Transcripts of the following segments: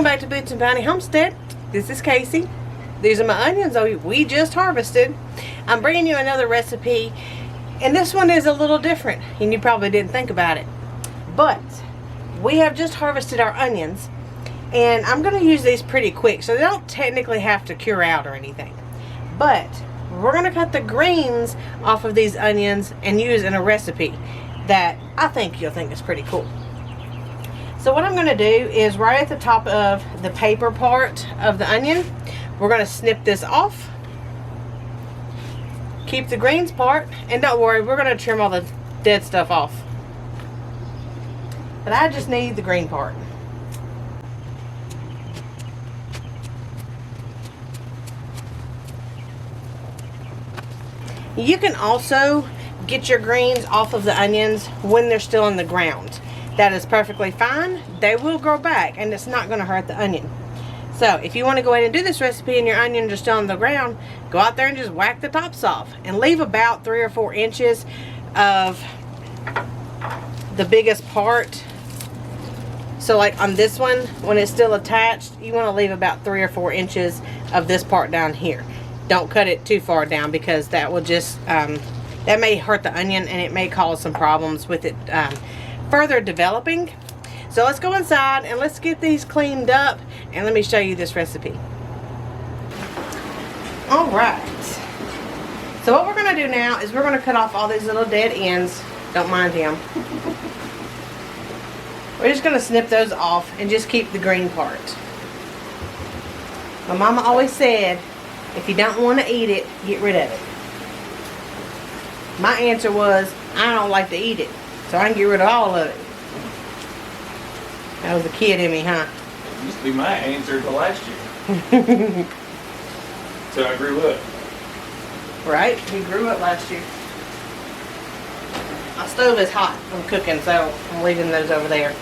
back to Boots and Bounty Homestead. This is Casey. These are my onions we just harvested. I'm bringing you another recipe, and this one is a little different, and you probably didn't think about it. But we have just harvested our onions, and I'm going to use these pretty quick, so they don't technically have to cure out or anything. But we're going to cut the greens off of these onions and use in a recipe that I think you'll think is pretty cool. So what I'm going to do is right at the top of the paper part of the onion, we're going to snip this off. Keep the greens part, and don't worry, we're going to trim all the dead stuff off. But I just need the green part. You can also get your greens off of the onions when they're still in the ground. That is perfectly fine. They will grow back, and it's not going to hurt the onion. So if you want to go ahead and do this recipe and your onions are still on the ground, go out there and just whack the tops off and leave about 3 or 4 inches of the biggest part. So like on this one, when it's still attached, you want to leave about 3 or 4 inches of this part down here. Don't cut it too far down, because that will just that may hurt the onion, and it may cause some problems with it further developing. So let's go inside and let's get these cleaned up, and let me show you this recipe. All right, so what we're going to do now is we're going to cut off all these little dead ends. Don't mind him. We're just going to snip those off and just keep the green part. My mama always said, if you don't want to eat it, get rid of it. My answer was, I don't like to eat it, so I can get rid of all of it. That was a kid in me, huh? It used to be my answer the last year. So I grew up. Right? He grew up last year. My stove is hot from cooking, so I'm leaving those over there.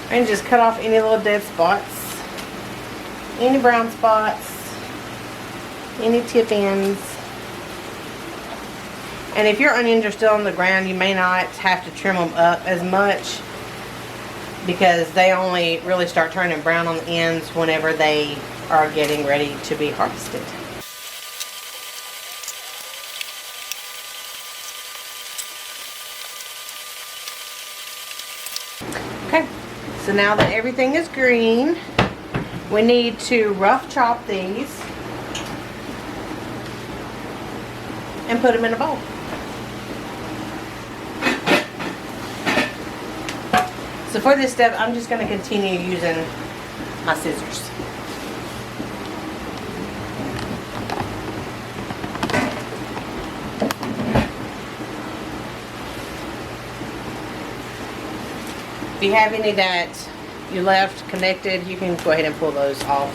And just cut off any little dead spots, any brown spots, any tip ends. And if your onions are still on the ground, you may not have to trim them up as much, because they only really start turning brown on the ends whenever they are getting ready to be harvested. Okay, so now that everything is green, we need to rough chop these and put them in a bowl. So for this step, I'm just going to continue using my scissors. If you have any that you left connected, you can go ahead and pull those off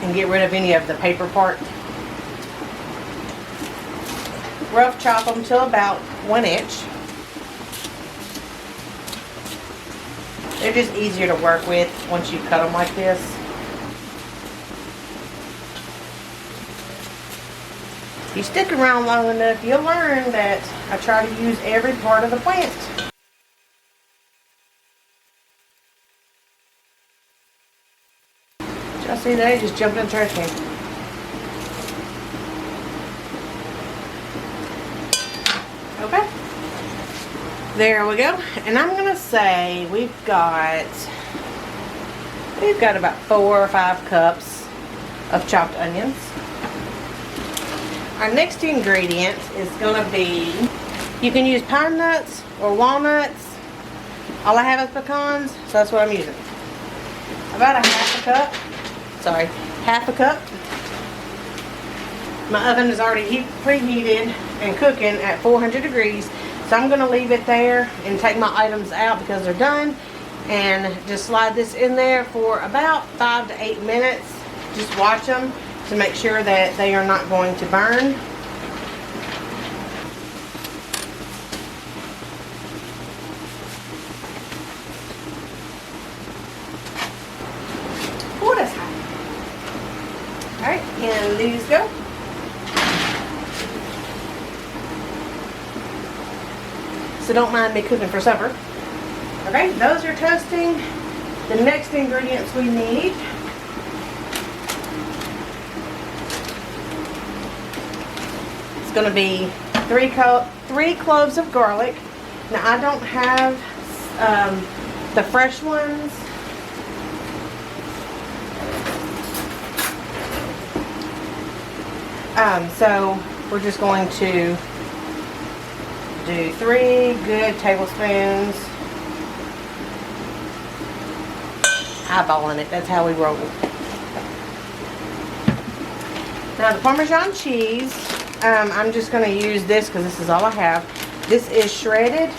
and get rid of any of the paper part. Rough chop them to about 1 inch. They're just easier to work with once you cut them like this. If you stick around long enough, you'll learn that I try to use every part of the plant. Did y'all see that? He just jumped in the trash can. Okay. There we go. And I'm going to say we've got about 4 or 5 cups of chopped onions. Our next ingredient is going to be, you can use pine nuts or walnuts. All I have is pecans, so that's what I'm using. About half a cup. My oven is already preheated and cooking at 400 degrees. So I'm going to leave it there and take my items out because they're done, and just slide this in there for about 5 to 8 minutes. Just watch them to make sure that they are not going to burn. Oh, that's hot. Alright, and these go. So don't mind me cooking for supper. Okay, those are toasting. The next ingredients we need is going to be three cloves of garlic. Now I don't have the fresh ones. So we're just going to do 3 good tablespoons. Eyeballing it, that's how we roll. Now the Parmesan cheese, I'm just going to use this because this is all I have. This is shredded.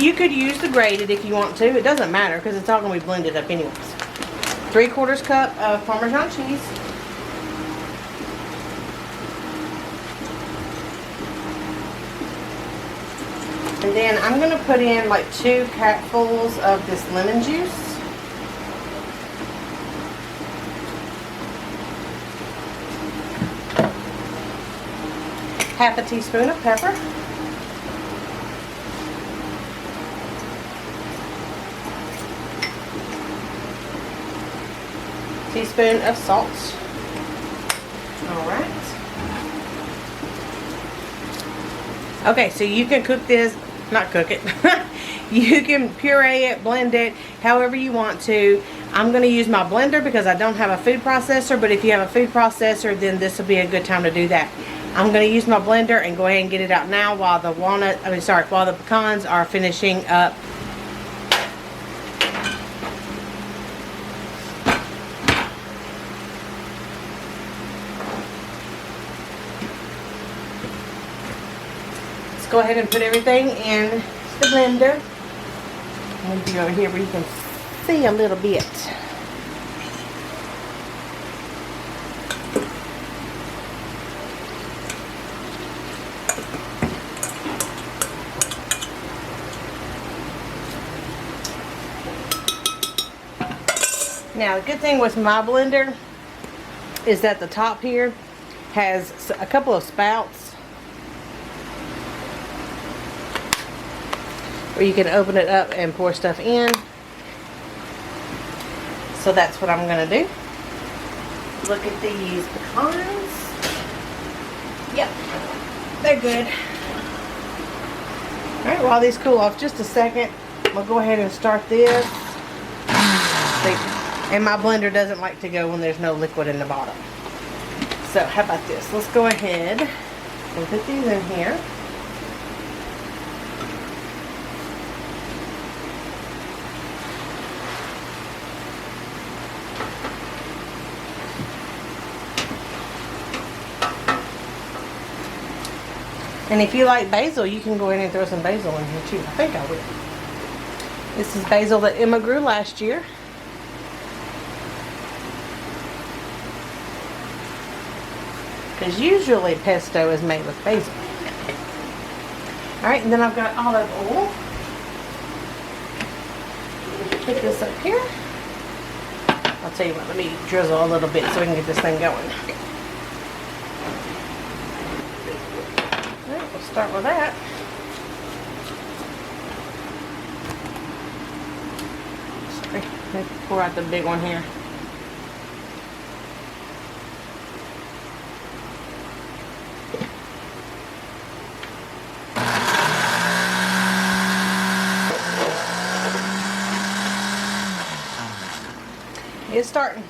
You could use the grated if you want to. It doesn't matter because it's all going to be blended up anyways. 3/4 cup of Parmesan cheese. And then I'm going to put in like 2 cupfuls of this lemon juice. Half a teaspoon of pepper. Teaspoon of salt. All right. Okay, so you can cook this, not cook it. You can puree it, blend it, however you want to. I'm going to use my blender because I don't have a food processor, but if you have a food processor, then this will be a good time to do that. I'm going to use my blender and go ahead and get it out now while the while the pecans are finishing up. Let's go ahead and put everything in the blender. Maybe over here where you can see a little bit. Now the good thing with my blender is that the top here has a couple of spouts where you can open it up and pour stuff in. So that's what I'm going to do. Look at these pecans. Yep, they're good. Alright, while these cool off just a second, we'll go ahead and start this. And my blender doesn't like to go when there's no liquid in the bottom. So how about this? Let's go ahead and put these in here. And if you like basil, you can go in and throw some basil in here too. I think I will. This is basil that Emma grew last year. Because usually pesto is made with basil. Alright, and then I've got olive oil. Put this up here. I'll tell you what, let me drizzle a little bit so we can get this thing going. Alright, we'll start with that. Sorry, let me pour out the big one here. It's starting.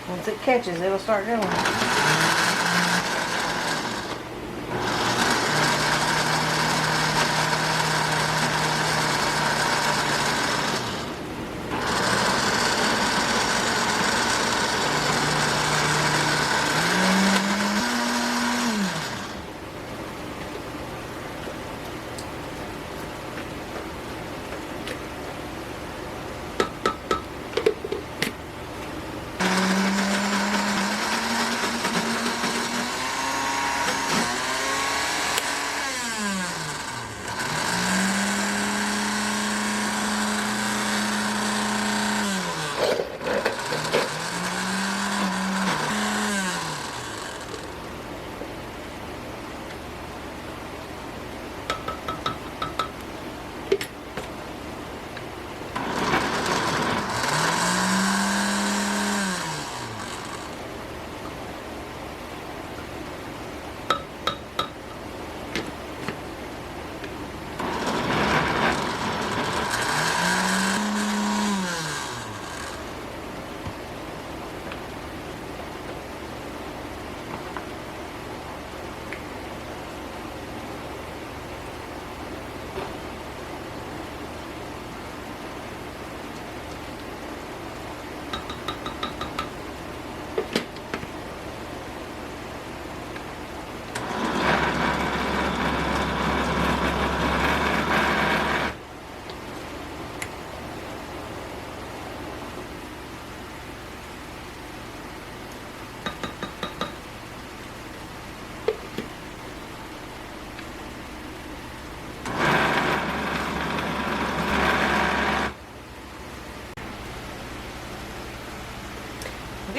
Once it catches, it'll start going.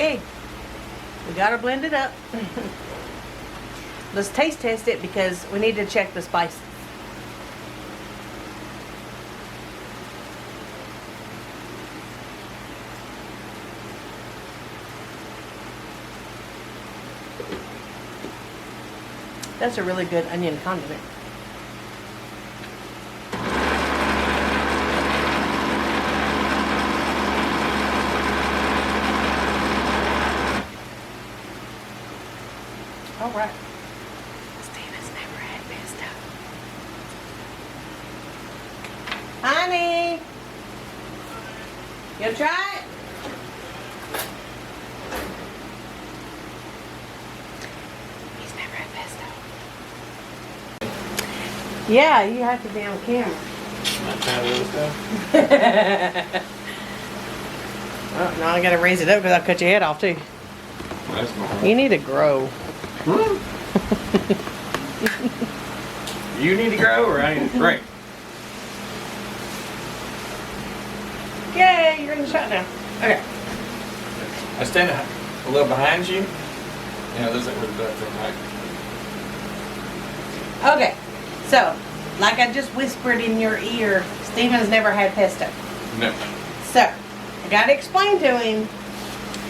Okay, we gotta blend it up. Let's taste test it because we need to check the spice. That's a really good onion condiment. All right. Stina's never had pesto. Honey, you try it? He's never had pesto. Yeah, you have to be on camera. Not trying to do stuff. Well, now I gotta raise it up because I'll cut your head off too. That's normal. You need to grow. You need to grow or I need to shrink? Yay, you're in the shot now. Okay. I stand a little behind you. Yeah, there's that little duck thing, right? Okay. So, like I just whispered in your ear, Steven's never had pesto. No. So, I gotta explain to him,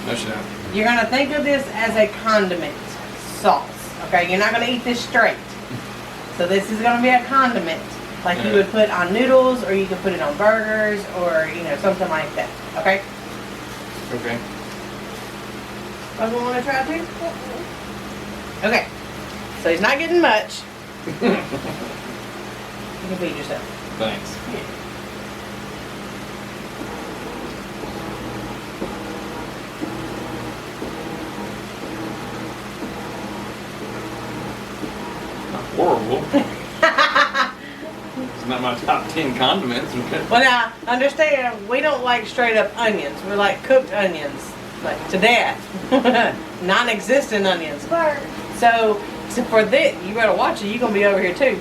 No, she don't. you're gonna think of this as a condiment sauce. Okay, you're not gonna eat this straight. So this is gonna be a condiment. Like you would put on noodles, or you could put it on burgers, or something like that. Okay? Okay. Doesn't want to try too? Okay. So he's not getting much. You can feed yourself. Thanks. Not horrible. It's not my top 10 condiments. Well, now, understand, we don't like straight up onions. We like cooked onions, like to death. Non-existent onions. So for this, you better watch it. You're going to be over here too.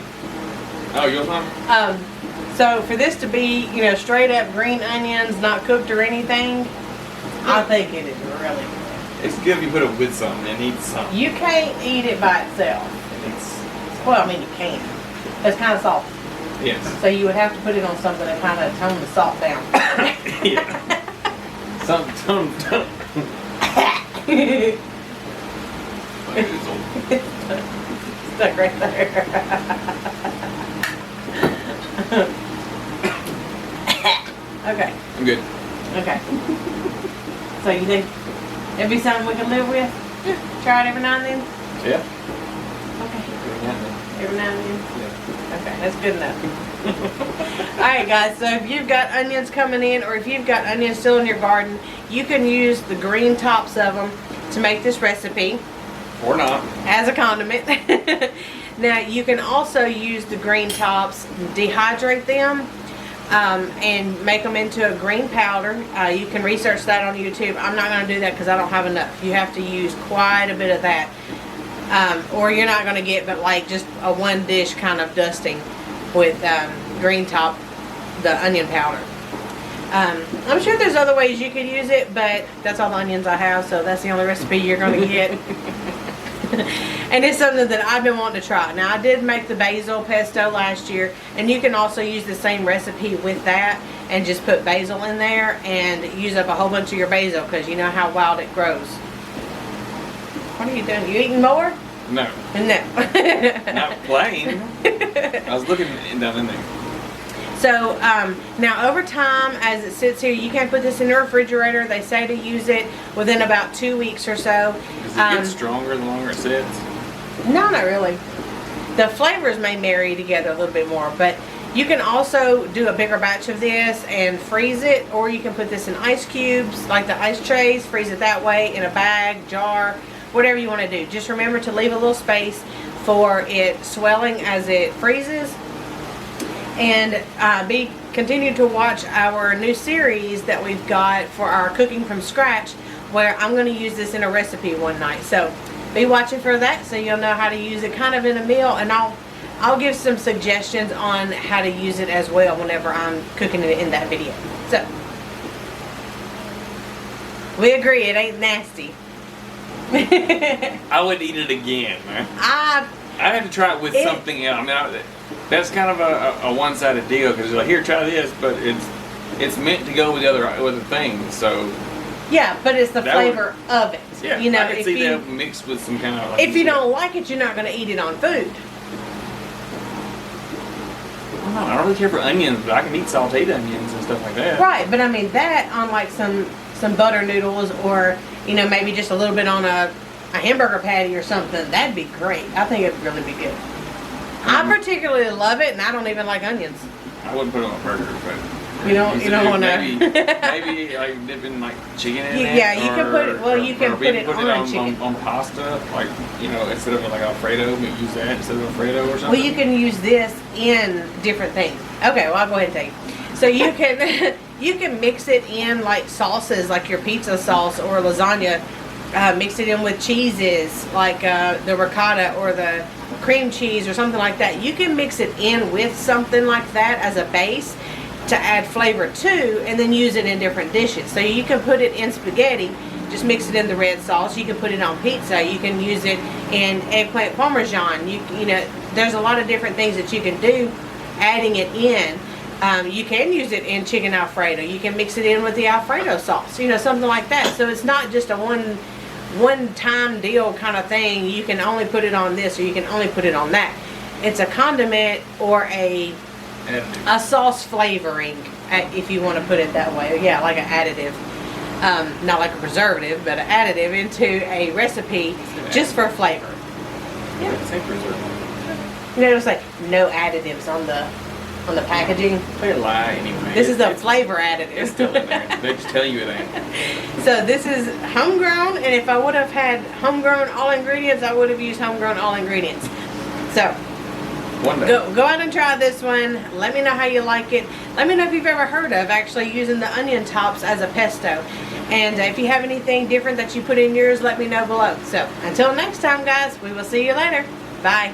Oh, you want some? So for this to be, straight up green onions, not cooked or anything, I think it is really good. It's good if you put it with something. It needs something. You can't eat it by itself. Well, I mean, you can. It's kind of salty. Yes. So you would have to put it on something to kind of tone the salt down. Yeah. Something. Stuck right there. Okay. I'm good. Okay. So you think it'd be something we could live with? Try it every now and then? Yeah. Okay. Yeah. Every now and then? Yeah. Okay, that's good enough. Alright guys, so if you've got onions coming in, or if you've got onions still in your garden, you can use the green tops of them to make this recipe. Or not. As a condiment. Now you can also use the green tops, dehydrate them, and make them into a green powder. You can research that on YouTube. I'm not going to do that because I don't have enough. You have to use quite a bit of that. Or you're not going to get but like just a one dish kind of dusting with green top, the onion powder. I'm sure there's other ways you could use it, but that's all the onions I have, so that's the only recipe you're going to get. And it's something that I've been wanting to try. Now I did make the basil pesto last year, and you can also use the same recipe with that and just put basil in there and use up a whole bunch of your basil because you know how wild it grows. What are you doing? You eating more? No. No. Not plain. I was looking down in there. So now over time, as it sits here, you can put this in the refrigerator. They say to use it within about 2 weeks or so. Does it get stronger the longer it sits? No, not really. The flavors may marry together a little bit more, but you can also do a bigger batch of this and freeze it, or you can put this in ice cubes, like the ice trays, freeze it that way, in a bag, jar, whatever you want to do. Just remember to leave a little space for it swelling as it freezes. And continue to watch our new series that we've got for our cooking from scratch, where I'm going to use this in a recipe one night. So be watching for that so you'll know how to use it kind of in a meal, and I'll give some suggestions on how to use it as well whenever I'm cooking it in that video. So We agree, it ain't nasty. I would eat it again, man. I'd have to try it with something else. I mean, that's kind of a one-sided deal because you're like, here, try this, but it's meant to go with the things. So yeah, but it's the flavor of it. Yeah, you know, I could see that mixed with some kind of. Like if you don't like it, you're not going to eat it on food. I don't really care for onions, but I can eat sauteed onions and stuff like that. Right, but I mean that on like some butter noodles, or you know, maybe just a little bit on a hamburger patty or something. That'd be great. I think it'd really be good. I particularly love it, and I don't even like onions. I wouldn't put it on a burger, but you don't want to. Maybe like dipping like chicken in it. Yeah, you can put it. Well, you can put it on chicken. On pasta, like instead of like Alfredo, we use that instead of Alfredo or something. Well, you can use this in different things. Okay, well I'll go ahead and tell you. So you can you can mix it in like sauces, like your pizza sauce or lasagna. Mix it in with cheeses like the ricotta or the cream cheese or something like that. You can mix it in with something like that as a base to add flavor to, and then use it in different dishes. So you can put it in spaghetti, just mix it in the red sauce. You can put it on pizza. You can use it in eggplant parmesan. You know, there's a lot of different things that you can do adding it in. You can use it in chicken Alfredo. You can mix it in with the Alfredo sauce, you know, something like that. So it's not just a one-time deal kind of thing. You can only put it on this or you can only put it on that. It's a condiment or a sauce flavoring, if you want to put it that way. Yeah, like an additive. Not like a preservative, but an additive into a recipe just for flavor. Yeah, it's a preservative. You know, it's like no additives on the packaging. They lie anyway. This is a flavor additive. It's still in there. They just tell you it ain't. So this is homegrown, and if I would have had homegrown all ingredients, I would have used homegrown all ingredients. So one day. Go out and try this one. Let me know how you like it. Let me know if you've ever heard of actually using the onion tops as a pesto. And if you have anything different that you put in yours, let me know below. So until next time, guys, we will see you later. Bye.